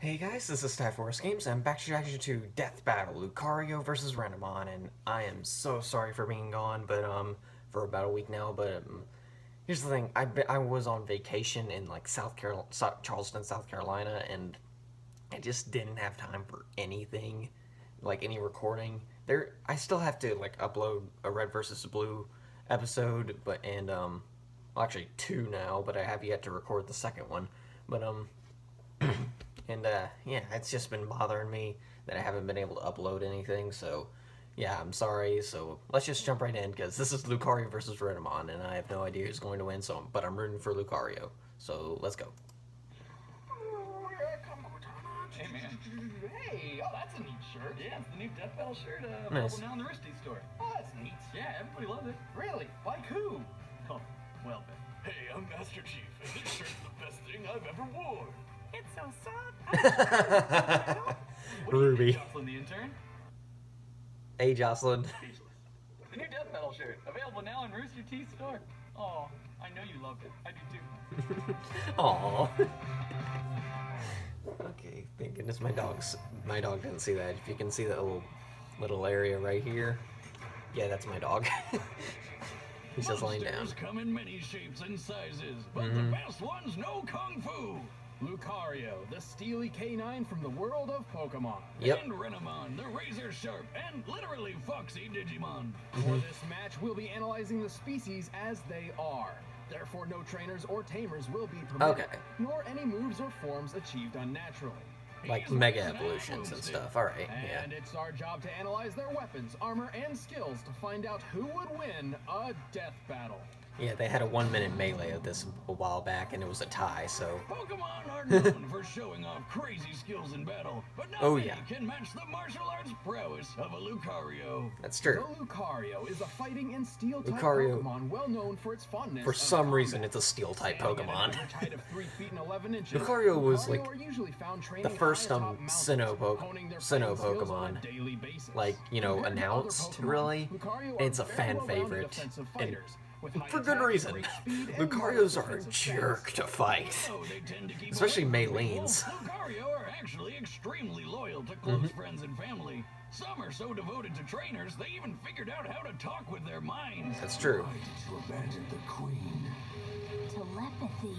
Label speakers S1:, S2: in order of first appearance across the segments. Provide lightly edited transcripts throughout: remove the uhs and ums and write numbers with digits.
S1: Hey guys, this is Forest Games, and I'm back to reaction to Death Battle, Lucario versus Renamon, and I am so sorry for being gone, but, for about a week now, but, here's the thing, I was on vacation in, like, Charleston, South Carolina, and I just didn't have time for anything, like, any recording. I still have to, like, upload a Red versus Blue episode, well, actually two now, but I have yet to record the second one, but, and, yeah, it's just been bothering me that I haven't been able to upload anything, so, yeah, I'm sorry, so let's just jump right in, because this is Lucario versus Renamon, and I have no idea who's going to win, but I'm rooting for Lucario, so let's go.
S2: Hey, man. Hey, oh, that's a neat shirt. Yeah, it's the new Death Battle shirt,
S1: Nice.
S2: available now in the Risty store. Oh, that's neat. Yeah, everybody loves it. Really? Like who? Oh, well, Ben.
S3: Hey, I'm Master Chief, and this shirt's the best thing I've ever worn.
S2: It's so soft.
S1: Ruby.
S2: Jocelyn, the intern.
S1: Hey, Jocelyn.
S2: The new Death Battle shirt, available now in Rooster Teeth store. Oh, I know you loved it. I do too.
S1: Aww. Okay, thank goodness my dog didn't see that. If you can see that little area right here, yeah, that's my dog. He's just laying down.
S3: Monsters come in many shapes and sizes, but the best ones know Kung Fu.
S2: Lucario, the steely canine from the world of Pokemon.
S1: Yep.
S3: And Renamon, the razor sharp and literally foxy Digimon.
S2: For this match, we'll be analyzing the species as they are. Therefore, no trainers or tamers will be permitted,
S1: Okay.
S2: nor any moves or forms achieved unnaturally.
S1: Like Mega Evolutions and stuff. Alright, yeah.
S2: And it's our job to analyze their weapons, armor, and skills to find out who would win a death battle.
S1: Yeah, they had a 1-minute melee of this a while back, and it was a tie, so...
S3: Pokemon are known for showing off crazy skills in battle, but not
S1: Oh,
S3: many
S1: yeah.
S3: can match the martial arts prowess of a Lucario.
S1: That's true.
S2: The Lucario is a fighting and steel-type
S1: Lucario-
S2: Pokemon well known for its fondness
S1: For
S2: of
S1: some
S2: combat.
S1: reason, it's a Steel-type
S2: Standing at an
S1: Pokemon.
S2: average height of 3 feet and 11 inches,
S1: Lucario was, like,
S2: are usually found
S1: the
S2: training
S1: first,
S2: high atop mountains, honing their
S1: Sinnoh
S2: fighting skills on
S1: Pokemon,
S2: a daily basis.
S1: like, you know,
S2: Compared to other
S1: announced,
S2: Pokemon,
S1: really.
S2: Lucario
S1: It's
S2: are
S1: a
S2: very
S1: fan
S2: well-rounded
S1: favorite,
S2: offensive
S1: and
S2: fighters, with high
S1: for good
S2: attack,
S1: reason.
S2: great speed, and
S1: Lucarios
S2: moderate
S1: are a
S2: defensive
S1: jerk
S2: stance.
S1: to fight.
S3: Though they tend to keep
S1: Especially
S3: away from
S1: Maylene's.
S3: people, Lucario are actually extremely loyal to close friends and family. Some are so devoted to trainers, they even figured out how to talk with their minds.
S1: That's true.
S3: Why did you abandon the queen?
S4: Telepathy.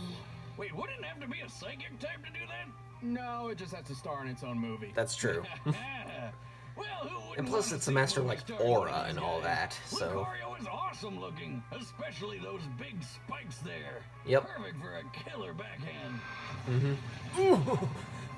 S3: Wait, wouldn't it have to be a psychic type to do that?
S2: No, it just has to star in its own movie.
S1: That's true.
S3: Well, who wouldn't
S1: And plus,
S3: want to
S1: it's a
S3: see
S1: master
S3: movie
S1: like
S3: stars
S1: aura
S3: like
S1: and
S3: these
S1: all
S3: guys?
S1: that, so...
S3: Lucario is awesome looking, especially those big spikes there.
S1: Yep.
S3: Perfect for a killer backhand.
S1: Ooh,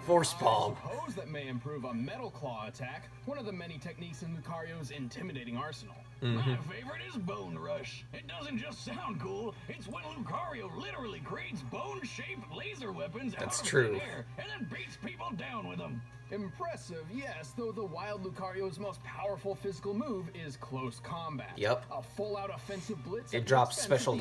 S1: Force
S2: I
S1: Palm.
S2: suppose that may improve a Metal Claw attack, one of the many techniques in Lucario's intimidating arsenal.
S3: My favorite is Bone Rush. It doesn't just sound cool, it's when Lucario literally creates bone-shaped laser weapons
S1: That's
S3: out of
S1: true.
S3: thin air and then beats people down with them.
S2: Impressive, yes, though the wild Lucario's most powerful physical move is close combat.
S1: Yep.
S2: A full-out offensive blitz.
S1: It
S2: at the
S1: drops
S2: expense
S1: special
S2: of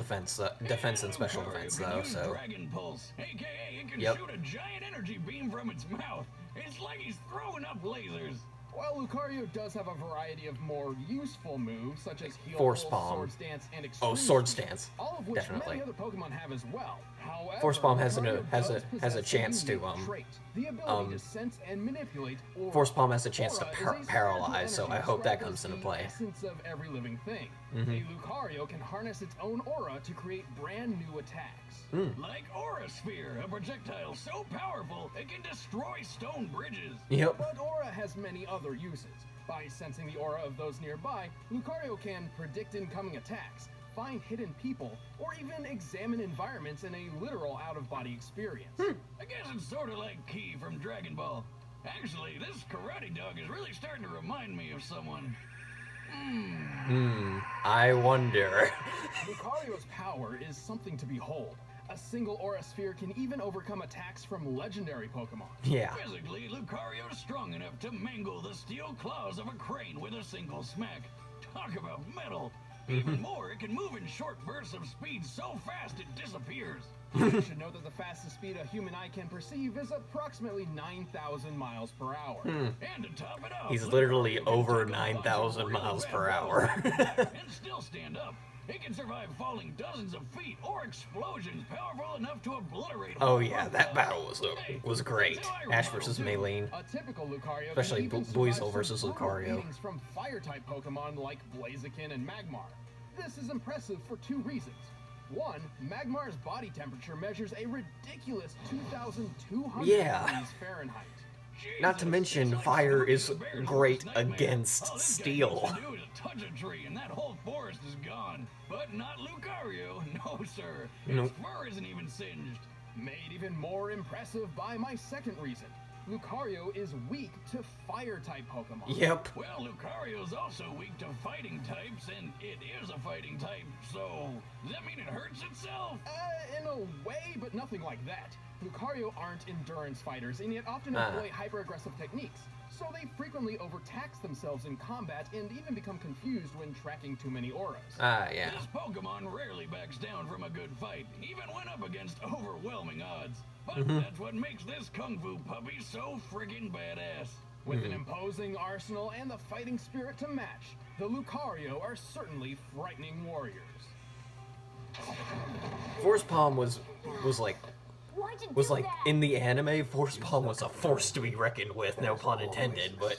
S1: defense and special
S3: Lucario
S1: defense,
S3: can
S1: though,
S3: use
S1: so...
S3: Dragon Pulse, aka it can
S1: Yep.
S3: shoot a giant energy beam from its mouth. It's like he's throwing up lasers.
S2: While Lucario does have a variety of more useful moves, such as Heel
S1: Force
S2: Pull,
S1: Palm.
S2: Sword Stance, and Extreme
S1: Oh, Sword
S2: Speed,
S1: Stance.
S2: all of which
S1: Definitely.
S2: many other Pokemon have as well. However,
S1: Force Palm has
S2: Lucario
S1: has
S2: does
S1: a
S2: possess
S1: chance to,
S2: unique trait, the ability to sense and manipulate aura.
S1: Force Palm has a chance to
S2: Aura is a spiritual
S1: paralyze, so
S2: energy
S1: I hope that
S2: described
S1: comes
S2: as
S1: into
S2: the
S1: play.
S2: essence of every living thing. A Lucario can harness its own aura to create brand new attacks.
S3: Like Aura Sphere, a projectile so powerful it can destroy stone bridges.
S1: Yep.
S2: But aura has many other uses. By sensing the aura of those nearby, Lucario can predict incoming attacks, find hidden people, or even examine environments in a literal out-of-body experience.
S3: I guess it's sort of like Key from Dragon Ball. Actually, this karate dog is really starting to remind me of someone.
S1: I wonder.
S2: Lucario's power is something to behold. A single aura sphere can even overcome attacks from legendary Pokemon.
S1: Yeah.
S3: Physically, Lucario's strong enough to mangle the steel claws of a crane with a single smack. Talk about metal. Even more, it can move in short bursts of speed so fast it disappears.
S2: You should know that the fastest speed a human eye can perceive is approximately 9,000 miles per hour.
S3: And to top it off,
S1: He's literally
S3: Lucario can
S1: over
S3: take a punch
S1: 9,000
S3: real
S1: miles
S3: bad
S1: per
S3: blow
S1: hour.
S3: and still stand up. It can survive falling dozens of feet or explosions powerful enough to obliterate.
S1: Oh yeah, that battle was great.
S3: that's how I
S1: Ash
S3: remodel,
S1: versus
S3: too.
S1: Maylene.
S2: A typical Lucario
S1: Especially
S2: can even
S1: Buizel
S2: survive
S1: versus
S2: some brutal
S1: Lucario.
S2: beatings from fire-type Pokemon like Blaziken and Magmar. This is impressive for two reasons. One, Magmar's body temperature measures a ridiculous 2,200
S1: Yeah.
S2: degrees Fahrenheit.
S1: Not to
S3: Jesus,
S1: mention,
S3: it's like
S1: fire
S3: Scrooge
S1: is
S3: the Bear's
S1: great
S3: worst nightmare.
S1: against
S3: All this guy
S1: steel.
S3: needs to do is touch a tree and that whole forest is gone. But not Lucario. No, sir. His
S1: Nope.
S3: fur isn't even singed.
S2: Made even more impressive by my second reason. Lucario is weak to fire-type Pokemon.
S1: Yep.
S3: Well, Lucario's also weak to fighting types, and it is a fighting type, so does that mean it hurts itself?
S2: In a way, but nothing like that. Lucario aren't endurance fighters, and yet often
S1: Ah.
S2: employ hyper-aggressive techniques. So they frequently overtax themselves in combat and even become confused when tracking too many auras.
S1: Yeah.
S3: This Pokemon rarely backs down from a good fight, even when up against overwhelming odds. But that's what makes this Kung Fu puppy so friggin' badass.
S2: With an imposing arsenal and the fighting spirit to match, the Lucario are certainly frightening warriors.
S1: Force Palm was like
S4: Why'd you
S1: was
S4: do
S1: like
S4: that?
S1: in the anime, Force Palm was a force to be reckoned with, no pun intended, but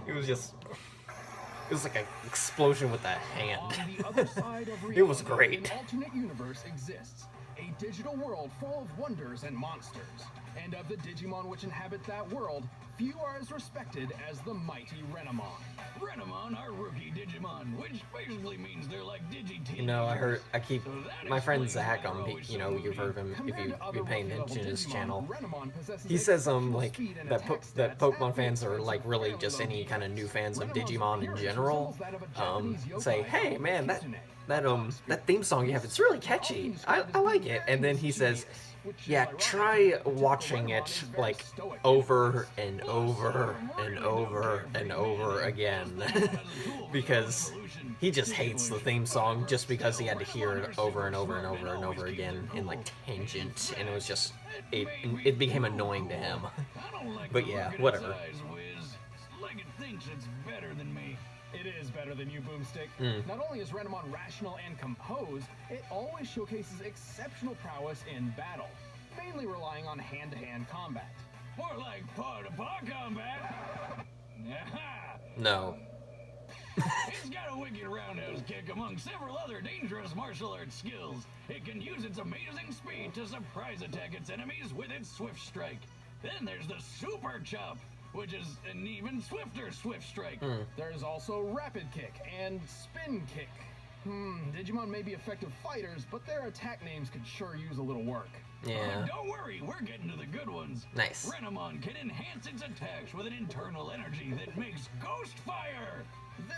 S1: it was like an explosion with that hand.
S2: On the other side of
S1: It was
S2: reality,
S1: great.
S2: An alternate universe exists. A digital world full of wonders and monsters. And of the Digimon which inhabit that world, few are as respected as the mighty Renamon.
S3: Renamon are rookie Digimon, which basically means they're like Digi-Teens.
S1: You know, my friend Zach, you know, you've heard of him if
S2: Compared
S1: you've
S2: to other
S1: been paying
S2: rookie-level
S1: attention to his
S2: Digimon,
S1: channel.
S2: Renamon possesses
S1: He says
S2: exceptional
S1: like
S2: speed and
S1: that
S2: attack
S1: that
S2: stats
S1: Pokemon
S2: at
S1: fans are
S2: rates
S1: like
S2: of
S1: really
S2: fairly
S1: just
S2: low
S1: any kind of new fans of
S2: Renamon's
S1: Digimon in
S2: appearance
S1: general.
S2: resembles that of a Japanese yokai
S1: Say, hey
S2: called
S1: man,
S2: Kitsune.
S1: that theme song you have, it's really catchy. I like it. And then he says, yeah, try watching it like over and over and over and over again. Because he just hates the theme song just because he had to hear it over and over and over and over again in like tangent, and it was just it became annoying to him.
S3: I don't like
S1: But
S3: the
S1: yeah,
S3: look in
S1: whatever.
S3: its eyes, Wiz. It's like it thinks it's better than me.
S2: It is better than you, Boomstick.
S1: Hmm.
S2: Not only is Renamon rational and composed, it always showcases exceptional prowess in battle, mainly relying on hand-to-hand combat.
S3: More like paw-to-paw combat. Aha!
S1: No.
S3: It's got a wicked roundhouse kick among several other dangerous martial arts skills. It can use its amazing speed to surprise attack its enemies with its swift strike. Then there's the super chop, which is an even swifter swift strike.
S2: There's also Rapid Kick and Spin Kick. Digimon may be effective fighters, but their attack names could sure use a little work.
S1: Yeah.
S3: Don't worry, we're getting to the good ones.
S1: Nice.
S3: Renamon can enhance its attacks with an internal energy that makes ghost fire.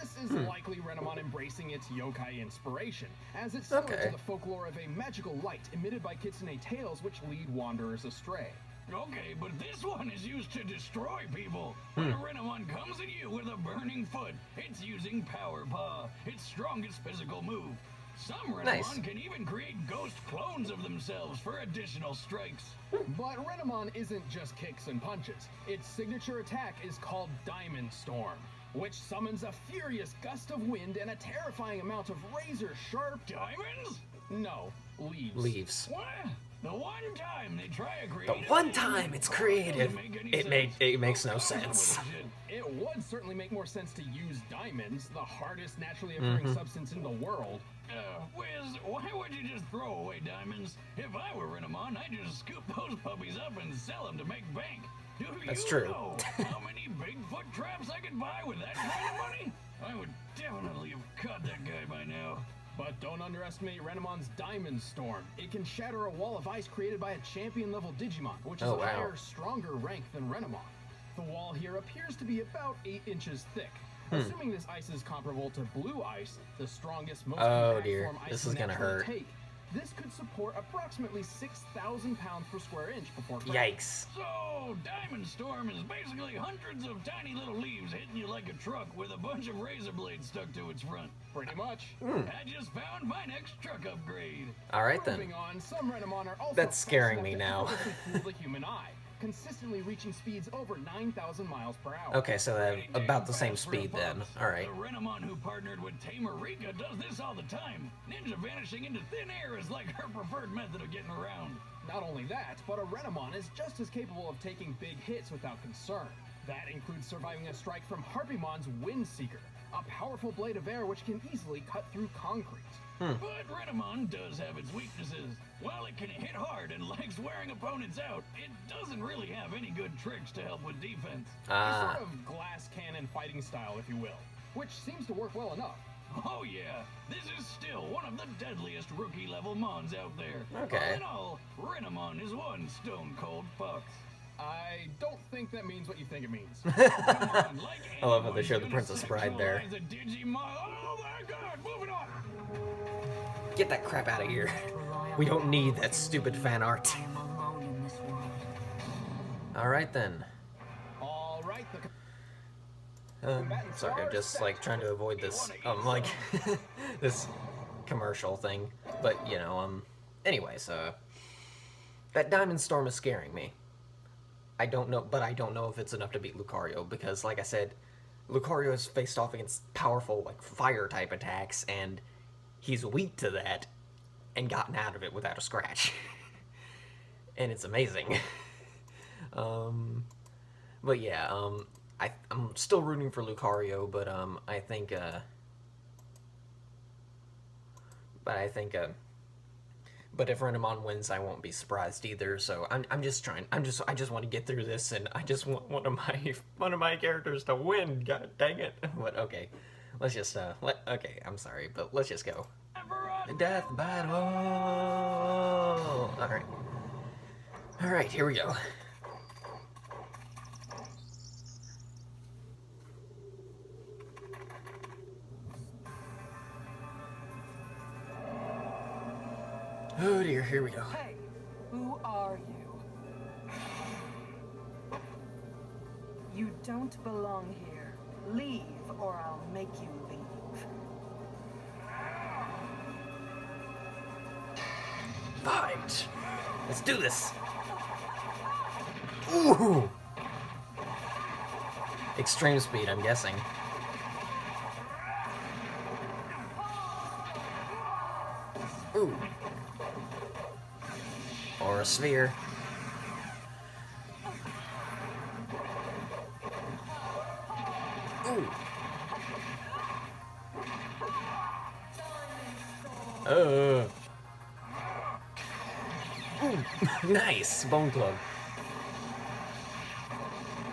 S2: This is likely Renamon embracing its yokai inspiration, as it's similar
S1: Okay.
S2: to the folklore of a magical light emitted by Kitsune tales which lead wanderers astray.
S3: Okay, but this one is used to destroy people. When a Renamon comes at you with a burning foot, it's using Power Paw, its strongest physical move. Some Renamon
S1: Nice.
S3: can even create ghost clones of themselves for additional strikes.
S2: But Renamon isn't just kicks and punches. Its signature attack is called Diamond Storm, which summons a furious gust of wind and a terrifying amount of razor-sharp...
S3: Diamonds?
S2: No, leaves.
S1: Leaves.
S3: What? The one time they try a
S1: The
S3: creative
S1: one
S3: thing,
S1: time it's
S3: it doesn't
S1: creative,
S3: make any
S1: it
S3: sense.
S1: makes no
S3: What's up with
S1: sense.
S3: this shit?
S2: It would certainly make more sense to use diamonds, the hardest naturally occurring substance in the world.
S3: Wiz, why would you just throw away diamonds? If I were Renamon, I'd just scoop those puppies up and sell them to make bank. Do
S1: That's
S3: you
S1: true.
S3: know how many Bigfoot traps I could buy with that kind of money? I would definitely have caught that guy by now.
S2: But don't underestimate Renamon's Diamond Storm. It can shatter a wall of ice created by a champion-level Digimon, which is
S1: Oh,
S2: a
S1: wow.
S2: higher, stronger rank than Renamon. The wall here appears to be about 8 inches thick. Assuming this ice is comparable to blue ice, the strongest, most
S1: Oh,
S2: compact
S1: dear.
S2: form ice
S1: This
S2: can
S1: is gonna
S2: naturally
S1: hurt.
S2: take. This could support approximately 6,000 pounds per square inch before cracking.
S1: Yikes.
S3: So, Diamond Storm is basically hundreds of tiny little leaves hitting you like a truck with a bunch of razor blades stuck to its front.
S2: Pretty much.
S3: I just found my next truck upgrade.
S1: Alright
S2: Moving
S1: then.
S2: on, some Renamon are also
S1: That's scaring
S2: fast
S1: me
S2: enough
S1: now.
S2: to effortlessly fool the human eye. consistently reaching speeds over 9,000 miles per hour.
S1: Okay, so they have about the same speed then. Alright.
S3: The Renamon who partnered with Tamer Rika does this all the time. Ninja vanishing into thin air is like her preferred method of getting around.
S2: Not only that, but a Renamon is just as capable of taking big hits without concern. That includes surviving a strike from Harpymon's Windseeker, a powerful blade of air which can easily cut through concrete.
S3: But Renamon does have its weaknesses. While it can hit hard and likes wearing opponents out, it doesn't really have any good tricks to help with defense.
S2: A sort of glass cannon fighting style, if you will, which seems to work well enough.
S3: Oh yeah, this is still one of the deadliest rookie-level Mons out there.
S1: Okay.
S3: All in all, Renamon is one stone-cold fox.
S2: I don't think that means what you think it means.
S3: Come on, like
S1: I love how they
S3: anyone,
S1: showed the Princess Bride there.
S3: unisex a Digimon. Oh my god, moving on!
S1: Get that crap out of here. We don't need that stupid fan art.
S4: I am alone in this world.
S1: Alright then.
S2: All right,
S1: Sorry, I'm just like trying to avoid this, like, this commercial thing. But, you know, anyways, that Diamond Storm is scaring me. I don't know, but I don't know if it's enough to beat Lucario, because, like I said, Lucario has faced off against powerful, like, fire-type attacks, and he's weak to that, and gotten out of it without a scratch. And it's amazing. But yeah, I'm still rooting for Lucario, but I think but if Renamon wins, I won't be surprised either. So I'm just trying. I just want to get through this, and I just want one of my characters to win. God dang it! But okay, let's just okay. I'm sorry, but let's just go. Death battle. All right, here we go. Oh dear, here we go.
S5: Hey, who are you? You don't belong here. Leave, or I'll make you leave.
S1: Fight! Let's do this! Ooh! Extreme speed, I'm guessing. Ooh. Or a sphere. Ooh. Ooh. Nice! Bone Club.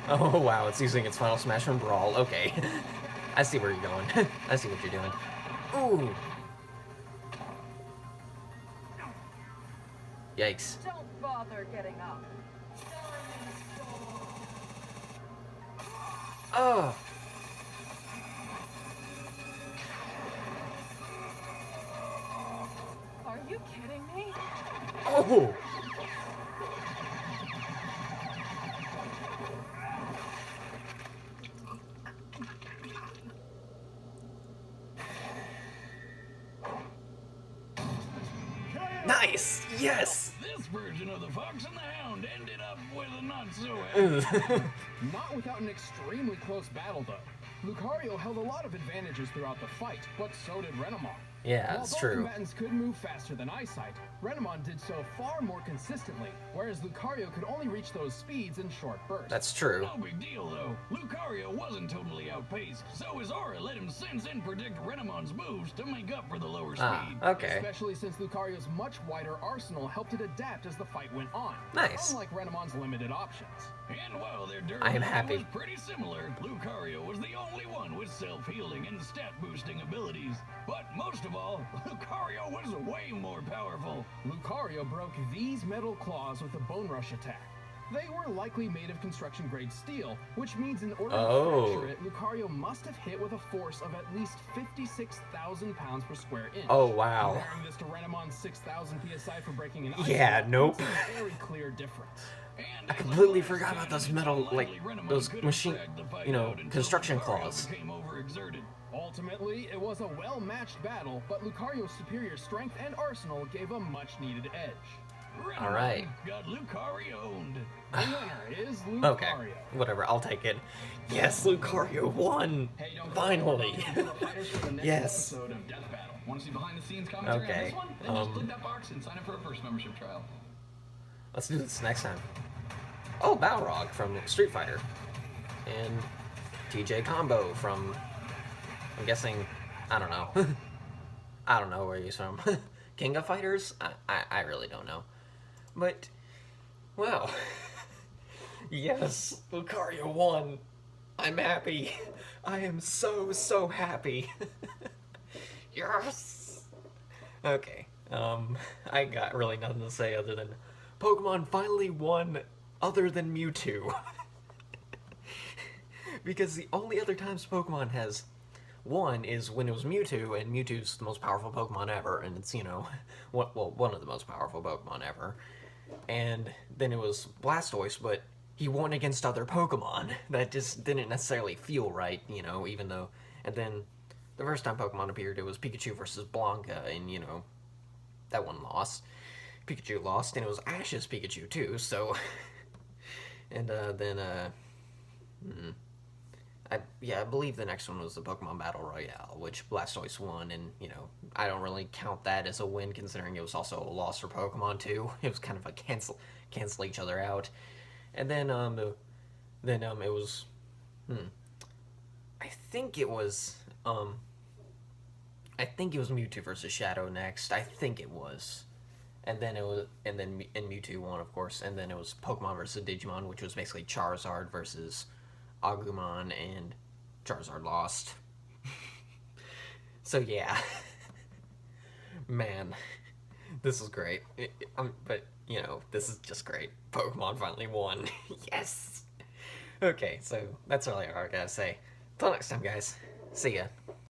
S1: Oh wow, it's using its Final Smash from Brawl. Okay. I see where you're going. I see what you're doing. Ooh! Yikes.
S5: Don't bother getting up.
S1: Oh!
S5: Are you kidding me?
S1: Oh! Nice! Yes!
S3: This version of the Fox and the Hound ended up with a not so happy.
S2: Not without an extremely close battle, though. Lucario held a lot of advantages throughout the fight, but so did Renamon.
S1: Yeah,
S2: While
S1: that's
S2: both
S1: true.
S2: combatants could move faster than Eyesight, Renamon did so far more consistently, whereas Lucario could only reach those speeds in short bursts.
S1: That's true.
S3: No big deal, though. Lucario wasn't totally outpaced, so his aura let him sense and predict Renamon's moves to make up for the lower speed.
S1: Okay.
S2: Especially since Lucario's much wider arsenal helped it adapt as the fight went on.
S1: Nice.
S2: Unlike Renamon's limited options.
S3: And while their
S1: I am
S3: durability
S1: happy.
S3: was pretty similar, Lucario was the only one with self-healing and stat-boosting abilities. But most of all, Lucario was way more powerful.
S2: Lucario broke these metal claws with a Bone Rush attack. They were likely made of construction-grade steel, which means in order to fracture it, Lucario must have hit with a force of at least 56,000 pounds per square inch.
S1: Oh, wow.
S2: Comparing this to Renamon's 6,000 PSI for breaking an ice
S1: Yeah,
S2: wall,
S1: nope.
S2: it's a very clear difference.
S3: And
S1: I completely forgot about those metal, like, those machine, you know, construction claws.
S3: Became overexerted.
S2: Ultimately, it was a well-matched battle, but Lucario's superior strength and arsenal gave a much-needed edge.
S3: Renamon
S1: All right.
S3: got Lucario owned.
S2: The winner is Lucario.
S1: Okay, whatever, I'll take it. Yes, Lucario won!
S3: Hey, don't
S1: Finally!
S3: forget to fighters for the next
S1: Yes.
S3: episode of Death Battle. Want to see behind the scenes commentary on
S1: Okay,
S3: this one? Then just click that box and sign up for a first membership trial.
S1: Let's do this next time. Oh, Balrog from Street Fighter. And TJ Combo from, I'm guessing, I don't know. I don't know where he's from. King of Fighters? I really don't know. But, well, yes, Lucario won. I'm happy. I am so happy. Yes! Okay, I got really nothing to say other than Pokemon finally won other than Mewtwo. Because the only other times Pokemon has won is when it was Mewtwo, and Mewtwo's the most powerful Pokemon ever, and it's, you know, one of the most powerful Pokemon ever. And then it was Blastoise, but he won against other Pokemon. That just didn't necessarily feel right, you know, even though... And then the first time Pokemon appeared, it was Pikachu versus Blanca, and, you know, that one lost. Pikachu lost, and it was Ash's Pikachu, too, so... And, I believe the next one was the Pokemon Battle Royale, which Blastoise won, and, you know, I don't really count that as a win, considering it was also a loss for Pokemon, too. It was kind of a cancel each other out. And then, it was, I think it was Mewtwo versus Shadow next. I think it was. And then Mewtwo won, of course, and then it was Pokemon versus Digimon, which was basically Charizard versus Agumon, and Charizard lost. So yeah. Man, this is great. But, you know, this is just great. Pokemon finally won. Yes! Okay, so that's all I gotta say. Till next time, guys. See ya.